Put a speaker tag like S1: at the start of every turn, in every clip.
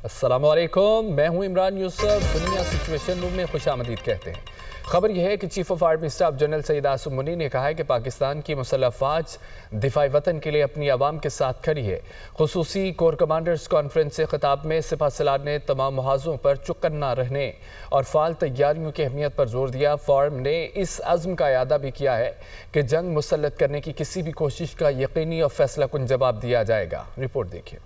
S1: अस्सलाम वालेकुम, मैं हूं इमरान यूसुफ। दुनिया सिचुएशन रूम में खुशामदीद कहते हैं। खबर यह है कि chief of army staff general Syed Asim Munir ने कहा है कि पाकिस्तान की मुसल्लह फ़ौज दिफाई वतन के लिए अपनी आवाम के साथ खड़ी है। खुसूसी कोर कमांडर्स कॉन्फ्रेंस से खिताब में सिपह सलार ने तमाम मुहाज़ों पर चुकन्ना रहने और फ़ाल तैयारियों की अहमियत पर जोर दिया। फॉर्म ने इस अज़्म का इयादा भी किया है कि जंग मुसल्लत करने की किसी भी कोशिश का यकीनी और फैसला कुन जवाब दिया जाएगा। रिपोर्ट देखिए।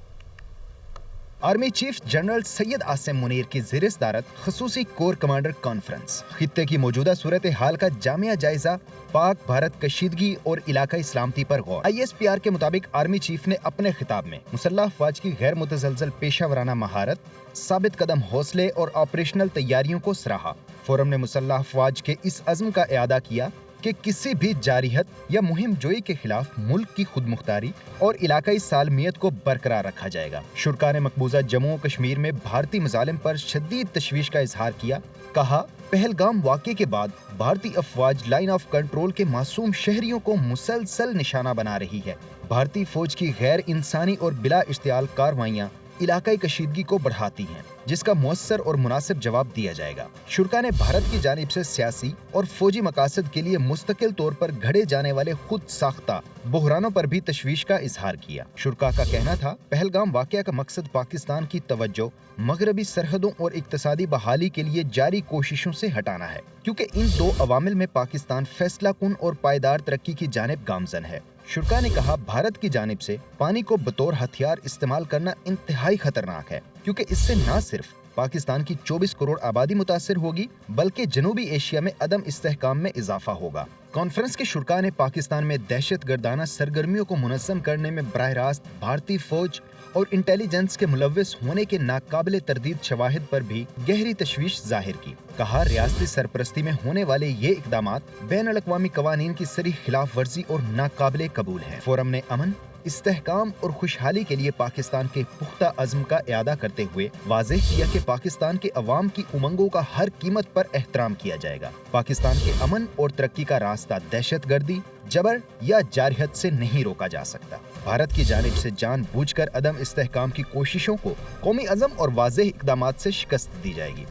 S2: Army chief general Syed Asim Munir की ज़ेर-ए-सदारत खसूसी कोर कमांडर कॉन्फ्रेंस खित्ते की मौजूदा सूरत हाल का जामिया जायजा, पाक भारत कशीदगी और इलाकाई सलामती पर गौर। ISPR के मुताबिक आर्मी चीफ ने अपने खिताब में मुसल्लह अफवाज की गैर मुतज़लज़ल पेशा वराना महारत, साबित कदम हौसले और ऑपरेशनल तैयारियों को सराहा। फोरम ने मुसल्लह अफवाज के इस अज़्म का इयादा किया कि किसी भी जारिहत या मुहिम जोई के खिलाफ मुल्क की खुद मुख्तारी और इलाकाई सालमियत को बरकरार रखा जाएगा। शुरका ने मकबूजा जम्मू और कश्मीर में भारतीय मजालिम पर शदीद तशवीश का इजहार किया। कहा, पहलगाम वाक़े के बाद भारतीय अफवाज लाइन ऑफ कंट्रोल के मासूम शहरियों को मुसलसल निशाना बना रही है। भारतीय फौज की गैर इंसानी और बिला इश्तियाल कार्रवाइयाँ इलाकाई कशीदगी को बढ़ाती हैं, जिसका मुअस्सर और मुनासिब जवाब दिया जाएगा। शुरका ने भारत की जानिब से सियासी और फौजी मकासद के लिए मुस्तकिल तौर पर घड़े जाने वाले खुद साख्ता बहरानों पर भी तशवीश का इजहार किया। शुरका का कहना था, पहलगाम वाक़या का मकसद पाकिस्तान की तवज्जो मगरबी सरहदों और इक्तसादी बहाली के लिए जारी कोशिशों से हटाना है, क्योंकि इन दो अवामिल में पाकिस्तान फैसला कुन और पायदार तरक्की की जानिब गामजन है। शुरका ने कहा, भारत की जानिब से पानी को बतौर हथियार इस्तेमाल करना इंतहाई खतरनाक है, क्योंकि इससे न सिर्फ पाकिस्तान की 24 करोड़ आबादी मुतासिर होगी, बल्कि जनूबी एशिया में अदम इस्तेहकाम में इजाफा होगा। कॉन्फ्रेंस के शुरका ने पाकिस्तान में दहशत गर्दाना सरगर्मियों को मुनज़्ज़म करने में बराह रास्त भारतीय फौज और इंटेलिजेंस के मुलव्विस होने के नाकाबिले तरदीद शवाहिद पर भी गहरी तशवीश जाहिर की। कहा, रियासती सरपरस्ती में होने वाले ये इकदामात बैनुल-अक़वामी क़वानीन की सरी खिलाफ वर्जी और नाकाबिले कबूल है। फोरम ने अमन, इस्तेहकाम और खुशहाली के लिए पाकिस्तान के पुख्ता अज़्म का इयादा करते हुए वाज़ेह किया कि पाकिस्तान के अवाम की उमंगों का हर कीमत पर एहतराम किया जाएगा। पाकिस्तान के अमन और तरक्की का रास्ता दहशतगर्दी, जबर या जारहत से नहीं रोका जा सकता। भारत की जानिब से जानबूझकर अदम इस्तेहकाम की कोशिशों को कौमी अज़म और वाज़ेह इक़दामात से शिकस्त दी जाएगी।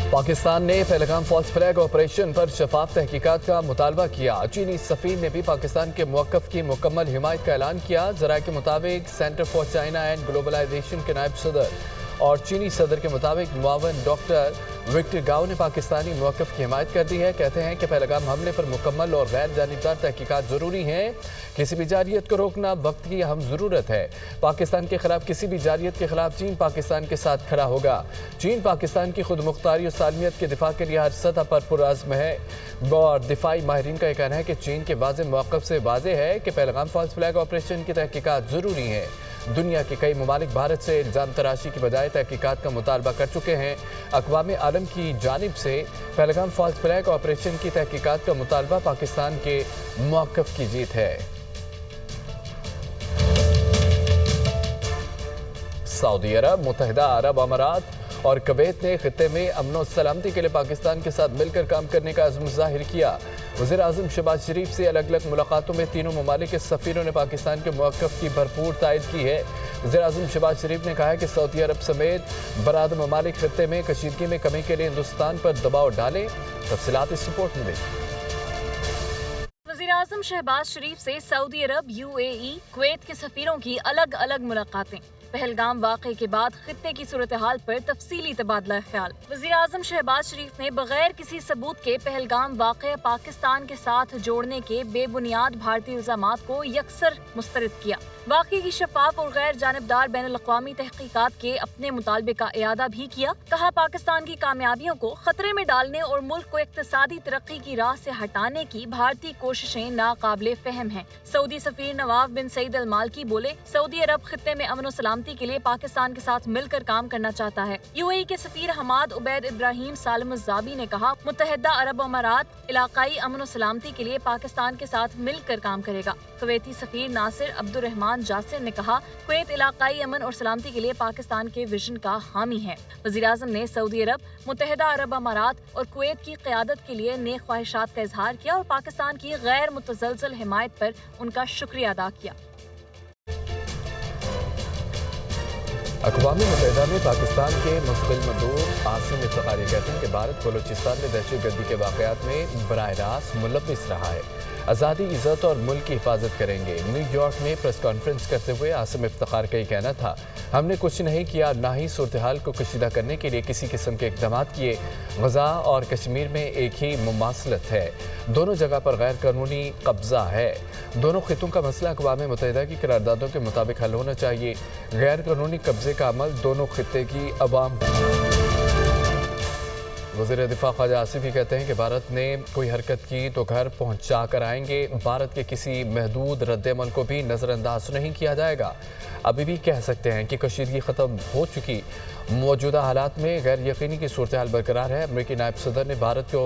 S1: पाकिस्तान ने पहलगाम फॉल्स फ्लैग ऑपरेशन पर शफाफ तहकीकात का मुतालबा किया। चीनी सफ़ीर ने भी पाकिस्तान के मौक़िफ़ की मुकम्मल हिमायत का ऐलान किया। ज़राए के मुताबिक Center for China and Globalization के नायब सदर और चीनी सदर के मुताबिक मुआवन डॉक्टर विक्टर गाओ ने पाकिस्तानी मौक़िफ़ की हिमायत कर दी है। कहते हैं कि पहलगाम हमले पर मुकम्मल और गैर जानिबदार तहकीकात ज़रूरी हैं। किसी भी जारियत को रोकना वक्त की अहम ज़रूरत है। पाकिस्तान के खिलाफ किसी भी जारियत के खिलाफ चीन पाकिस्तान के साथ खड़ा होगा। चीन पाकिस्तान की खुद मुख्तारी और सालमियत के दिफा के लिए हर सतह पर पुरअज़्म है और दिफाई माहिरीन का यह कहना है कि चीन के वाज़ेह मौक़िफ़ से वाज़ेह है कि पहलगाम फॉल्स फ्लैग ऑपरेशन की तहकीकात ज़रूरी है। दुनिया के कई ममालिक भारत से इल्ज़ाम तराशी की बजाय तहकीकात का मुतालबा कर चुके हैं। अक़वाम आलम की जानिब से पहलगाम फॉल्स फ्लैग ऑपरेशन की तहकीकात का मुतालबा पाकिस्तान के मौक़िफ़ की जीत है। सऊदी अरब, मुत्तहिदा अरब अमारात और कुवैत ने खित्ते में अमन और सलामती के लिए पाकिस्तान के साथ मिलकर काम करने का अज़्म ज़ाहिर किया। वज़ीर आज़म शहबाज शरीफ से अलग अलग मुलाकातों में तीनों ममालिक के सफ़ीरों ने पाकिस्तान के मौक़िफ़ की भरपूर तायद की है। वज़ीर आज़म शहबाज शरीफ ने कहा है कि सऊदी अरब समेत बरादर ममालिक खित्ते में कशीदगी में कमी के लिए हिंदुस्तान पर दबाव डालें। तफ़सीलात इस रिपोर्ट में देखिए।
S3: वज़ीर आज़म शहबाज शरीफ से सऊदी अरब, UAE, कुवैत के सफ़ीरों की अलग अलग मुलाकातें। पहलगाम वाक़े के बाद खित्ते की सूरत हाल पर तफसीली तबादला ख्याल। वज़ीर आज़म शहबाज शरीफ ने बगैर किसी सबूत के पहलगाम वाक़या पाकिस्तान के साथ जोड़ने के बेबुनियाद भारतीय इल्ज़ामात को यकसर मुस्तरद किया। वाक़े की शफाफ और गैर जानिबदार बैनुल-अक़वामी तहक़ीक़ात के अपने मुतालबे का इयादा भी किया। कहा, पाकिस्तान की कामयाबियों को खतरे में डालने और मुल्क को इक़्तिसादी तरक्की की राह से हटाने की भारतीय कोशिशें नाकाबिले फ़हम हैं। सऊदी सफ़ीर नवाफ बिन सईद अल मालकी बोले, सऊदी अरब खित्ते में अमन और सलामती के लिए पाकिस्तान के साथ मिलकर काम करना चाहता है। UAE के सफ़ीर हमाद उबैद इब्राहिम सालम ज़ाबी ने कहा, मुत्तहिदा अरब अमारात इलाकाई अमन और सलामती के लिए पाकिस्तान के साथ मिलकर काम करेगा। कुवैती सफ़ीर नासिर अब्दुर्रहमान जासिर ने कहा, कुवैत इलाकाई अमन और सलामती के लिए पाकिस्तान के विजन का हामी है। वज़ीर आज़म ने सऊदी अरब, मुत्तहिदा अरब अमारात और कुवैत की क़यादत के लिए नेक ख्वाहिशात का इजहार किया और पाकिस्तान की गैर मुतज़लज़ल हिमायत पर उनका शुक्रिया अदा किया।
S1: अक़वाम मुत्तहिदा में पाकिस्तान के मुस्तकिल मंदूब आसिम इफ्तिखारी कहते हैं कि भारत बलूचिस्तान में दहशतगर्दी के वाक़यात में बराह रास्त मुलव्विस रहा है। आज़ादी, इज़्ज़त और मुल्क की हिफाजत करेंगे। न्यूयॉर्क में प्रेस कॉन्फ्रेंस करते हुए आसिम इफ्तिखार का ये कहना था, हमने कुछ नहीं किया, ना ही सूरत हाल को कशीदा करने के लिए किसी किस्म के इक़दाम किए। गज़ा और कश्मीर में एक ही मुमासलत है, दोनों जगह पर गैर कानूनी कब्ज़ा है। दोनों खितों का मसला अक़वाम मुत्तहिदा की करारदादों के मुताबिक हल होना चाहिए। गैर कानूनी कब्ज़े का अमल दोनों खित्ते की अवाम। वज़ीर दिफा ख्वाजा आसिफी कहते हैं कि भारत ने कोई हरकत की तो घर पहुंचा कर आएंगे। भारत के किसी महदूद रद्द-ए-अमल को भी नज़रअंदाज नहीं किया जाएगा। अभी भी कह सकते हैं कि कशीदगी ख़त्म हो चुकी। मौजूदा हालात में गैर यकीनी की सूरत हाल बरकरार है। अमरीकी नायब सदर ने भारत को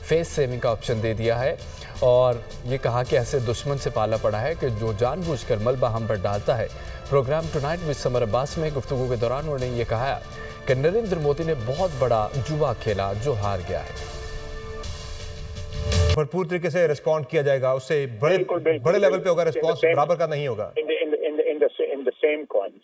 S1: फेस सेविंग का ऑप्शन दे दिया है और ये कहा कि ऐसे दुश्मन से पाला पड़ा है कि जो जानबूझकर मलबा हम पर डालता है। Programme Tonight with Samar Abbas में गुफ्तगू के दौरान उन्होंने ये कहा कि नरेंद्र मोदी ने बहुत बड़ा जुआ खेला जो हार गया है।
S4: भरपूर तरीके से रिस्पॉन्ड किया जाएगा, उससे बड़े लेवल पे होगा रिस्पॉन्स, बराबर का नहीं होगा।
S5: इन द सेम कॉइन्स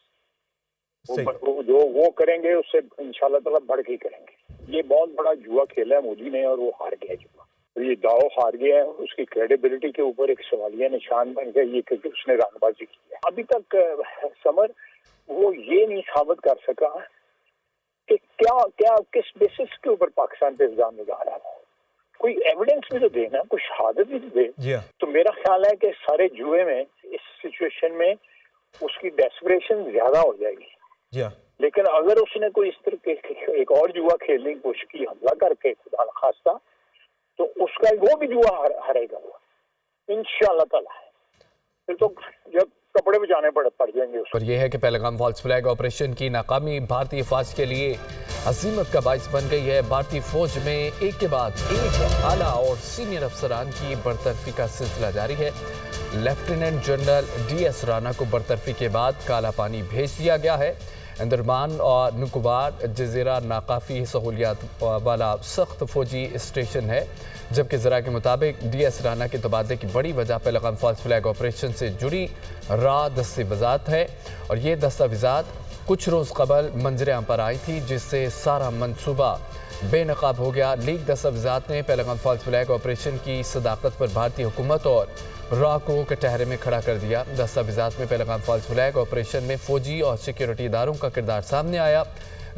S5: वो करेंगे उससे इंशाल्लाह ताला बढ़ के करेंगे। ये बहुत बड़ा जुआ खेला है मोदी ने और वो हार गया जुआ। तो ये दाव हार गया है, उसकी क्रेडिबिलिटी के ऊपर एक सवालिया निशान बन गया ये क्योंकि उसने रानबाजी की है। अभी तक समर वो ये नहीं साबित कर सका कि क्या किस बेसिस के ऊपर पाकिस्तान पे इल्जाम लगा रहा है। कोई एविडेंस भी तो देना, कोई शहादत भी तो दे। तो मेरा ख्याल है कि सारे जुए में इस सिचुएशन में उसकी डेस्परेशन ज्यादा हो जाएगी। लेकिन अगर उसने कोई इस तरह के एक और जुआ खेलने की कोशिश की, हमला करके खुदा न खास्ता, तो उसका वो भी जुआ हारेगा वो इंशाअल्लाह ताला। फिर तो जब कपड़े बचाने पड़ जाएंगे उसको।
S1: और यह है कि पहलगाम फॉल्स फ्लैग ऑपरेशन की नाकामी भारतीय फौज के लिए हसीमत का बाइस बन गई है। भारतीय फौज में एक के बाद एक आला और सीनियर अफसरान की बरतरफी का सिलसिला जारी है। लेफ्टिनेंट जनरल DS राणा को बरतरफी के बाद काला पानी भेज दिया गया है। अंडमान और निकोबार जजीरा नाकाफ़ी सहूलियात वाला सख्त फौजी स्टेशन है, जबकि ज़रा के मुताबिक DS राणा के तबादले की बड़ी वजह पहलगाम फॉल्स फ्लैग ऑपरेशन से जुड़ी दस्तावेज़ात है। और ये दस्तावेज़ात कुछ रोज़ कबल मंजर-आम पर आई थी, जिससे सारा मंसूबा बेनकाब हो गया। लीक दस्तावेज़ात ने पहलगाम फॉल्स फ्लैग ऑपरेशन की सदाकत पर भारतीय हुकूमत और रॉ को कटहरे में खड़ा कर दिया। दस्तावेज़ात में पहलगाम फॉल्स फ्लैग ऑपरेशन में फौजी और सिक्योरिटी इदारों का किरदार सामने आया।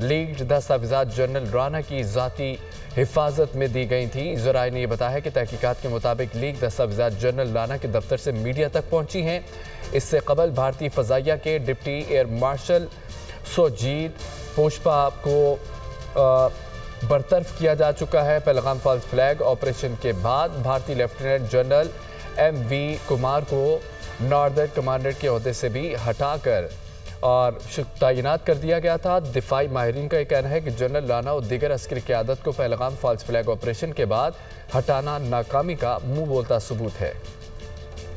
S1: लीक्ड दस्तावेज़ात जनरल राणा की ज़ाती हिफाजत में दी गई थी। ज़राए ने यह बताया है कि तहकीकात के मुताबिक लीक दस्तावेज़ात जनरल राणा के दफ्तर से मीडिया तक पहुंची हैं। इससे कबल भारतीय फ़ज़ाइया के डिप्टी एयर मार्शल सोजीत पुष्पा को बरतरफ किया जा चुका है। पहलगाम फॉल्स फ्लैग ऑपरेशन के बाद भारतीय लेफ्टिनेंट जनरल MV कुमार को नॉर्दर्न कमांडर के ओहदे से भी हटाकर और तैनात कर दिया गया था। दिफाई माहिरीन का यह कहना है कि जनरल राणा और दीगर अस्करी क़यादत को पहलगाम फॉल्स फ्लैग ऑपरेशन के बाद हटाना नाकामी का मुंह बोलता सबूत है।